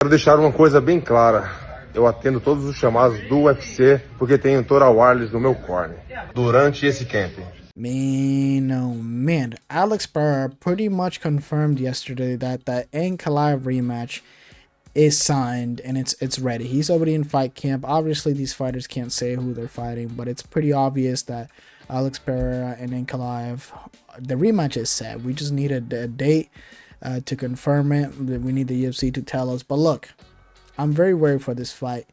Quero deixar uma coisa bem clara. Eu atendo todos os chamados do UFC porque tenho Tora Wireless no meu corner durante esse camping. Man, oh man, Alex Pereira pretty much confirmed yesterday that the Ankalaev rematch is signed and it's ready. He's already in fight camp. Obviously, these fighters can't say who they're fighting, but it's pretty obvious that Alex Pereira and Ankalaev, the rematch is set. We just need a date to confirm it. We need the UFC to tell us. But look, I'm very worried for this fight.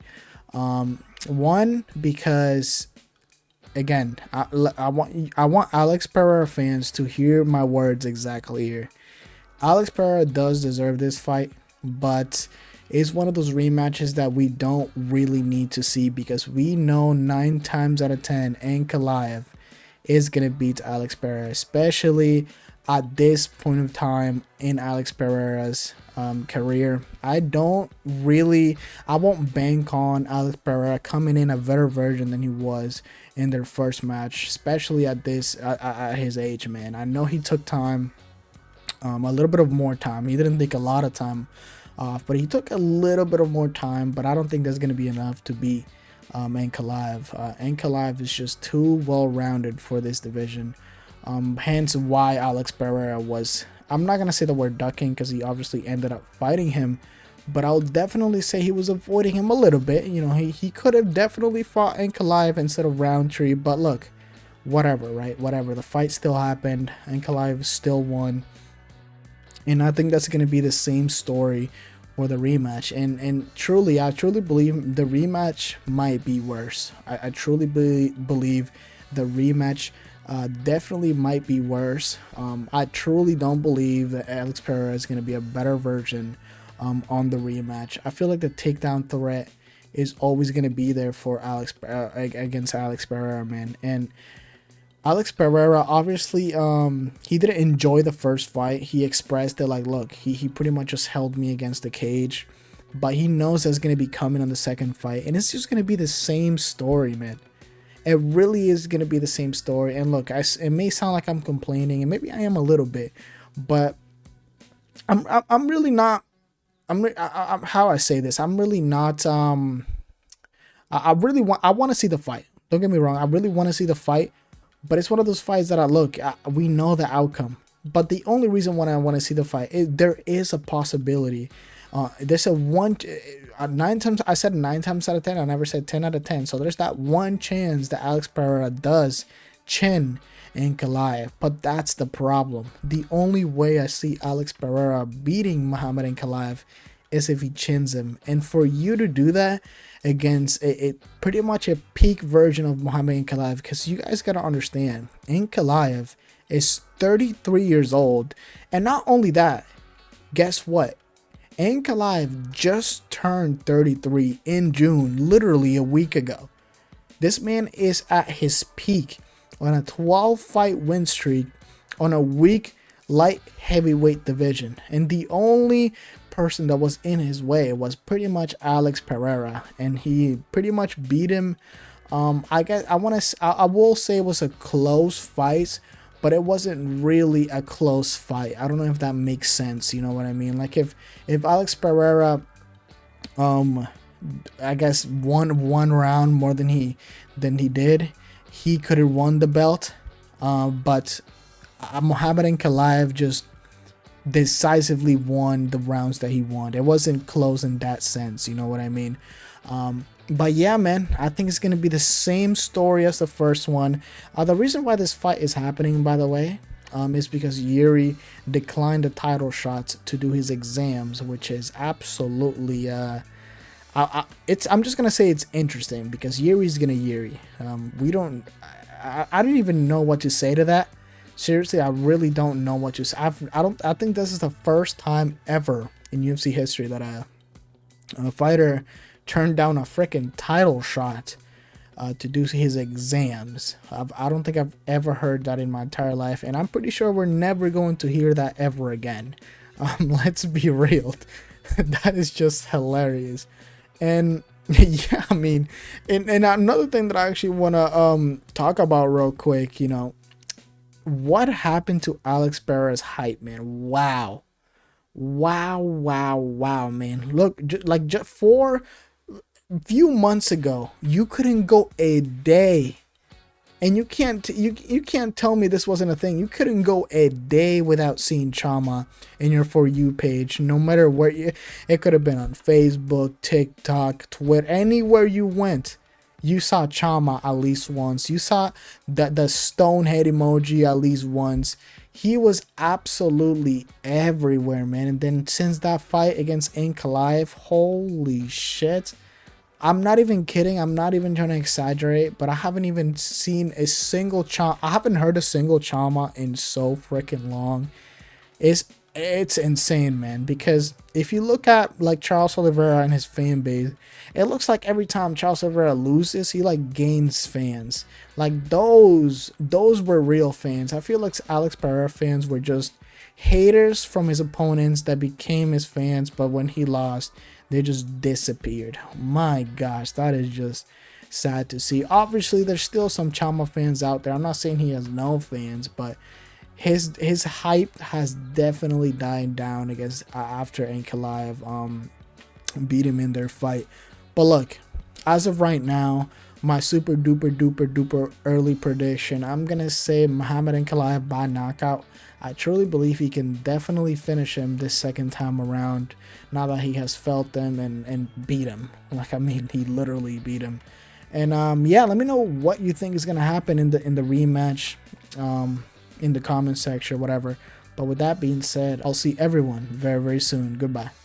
One, because again, I want Alex Pereira fans to hear my words exactly here. Alex Pereira does deserve this fight, but it's one of those rematches that we don't really need to see because we know 9 times out of 10 Ankalaev is gonna beat Alex Pereira, especially at this point of time in Alex Pereira's career. I won't bank on Alex Pereira coming in a better version than he was in their first match, especially at his age, man. I know he took time, a little bit of more time. He didn't take a lot of time off, but he took a little bit of more time. But I don't think that's going to be enough to beat Ankalaev. Ankalaev is just too well-rounded for this division. Hence why Alex Pereira was, I'm not going to say the word ducking because he obviously ended up fighting him, but I'll definitely say he was avoiding him a little bit. You know, he could have definitely fought Ankalaev instead of Roundtree, but look, whatever, right? Whatever. The fight still happened. Ankalaev still won. And I think that's going to be the same story for the rematch. And truly, I truly believe the rematch might be worse. I truly believe the rematch definitely might be worse. I truly don't believe that Alex Pereira is going to be a better version on the rematch. I feel like the takedown threat is always going to be there for against Alex Pereira, man. And Alex Pereira, obviously, he didn't enjoy the first fight. He expressed it like, look, he pretty much just held me against the cage. But he knows that's going to be coming on the second fight. And it's just going to be the same story, man. It really is going to be the same story. And look, it may sound like I'm complaining, and maybe I am a little bit. But I'm really not. How I say this, I'm really not. I want to see the fight. Don't get me wrong. I really want to see the fight. But it's one of those fights that we know the outcome. But the only reason why I want to see the fight is there is a possibility. There's a 9 times, I said 9 times out of 10. I never said 10 out of 10. So there's that one chance that Alex Pereira does chin Ankalaev. But that's the problem. The only way I see Alex Pereira beating Magomed Ankalaev is if he chins him. And for you to do that against pretty much a peak version of Magomed Ankalaev, because you guys got to understand, Ankalaev is 33 years old. And not only that, guess what? Ankalaev just turned 33 in June, literally a week ago. This man is at his peak on a 12-fight win streak on a weak light heavyweight division. And the only person that was in his way was pretty much Alex Pereira, and he pretty much beat him. I will say it was a close fight, but it wasn't really a close fight. I don't know if that makes sense. You know what I mean? Like if Alex Pereira, I guess won round more than he did, he could have won the belt. But Magomed Ankalaev just decisively won the rounds that he won. It wasn't close in that sense. You know what I mean? But yeah, man, I think it's going to be the same story as the first one. The reason why this fight is happening, by the way, is because Yuri declined the title shot to do his exams, which is absolutely, I'm just going to say it's interesting because Yuri's going to Yuri. I don't even know what to say to that. Seriously, I really don't know what to say. I think this is the first time ever in UFC history that a fighter turned down a freaking title shot to do his exams. I don't think I've ever heard that in my entire life, and I'm pretty sure we're never going to hear that ever again. Let's be real. That is just hilarious. And yeah, I mean, and another thing that I actually want to talk about real quick, you know, what happened to Alex Pereira's height, man? Wow. Wow, wow, wow, man. Look, like just 4 few months ago, you couldn't go a day, and you can't tell me this wasn't a thing. You couldn't go a day without seeing Chama in your For You page, no matter where it could have been on Facebook, TikTok, Twitter, anywhere you went. You saw Chama at least once. You saw the stone head emoji at least once. He was absolutely everywhere, man. And then since that fight against Ankalaev, holy shit. I'm not even kidding. I'm not even trying to exaggerate, but I haven't even seen a single Chama. I haven't heard a single Chama in so freaking long. It's insane, man. Because if you look at like Charles Oliveira and his fan base, it looks like every time Charles Oliveira loses, he like gains fans. Like those were real fans. I feel like Alex Pereira fans were just haters from his opponents that became his fans, but when he lost, they just disappeared. My gosh, that is just sad to see. Obviously, there's still some Chama fans out there. I'm not saying he has no fans, but his hype has definitely died down against after Ankalaev beat him in their fight. But look, as of right now, my super duper early prediction, I'm gonna say Muhammad Ankalaev by knockout. I truly believe he can definitely finish him this second time around, now that he has felt them and beat him. Like, I mean, he literally beat him. And yeah, let me know what you think is gonna happen in the rematch, in the comment section, whatever. But with that being said, I'll see everyone very soon. Goodbye.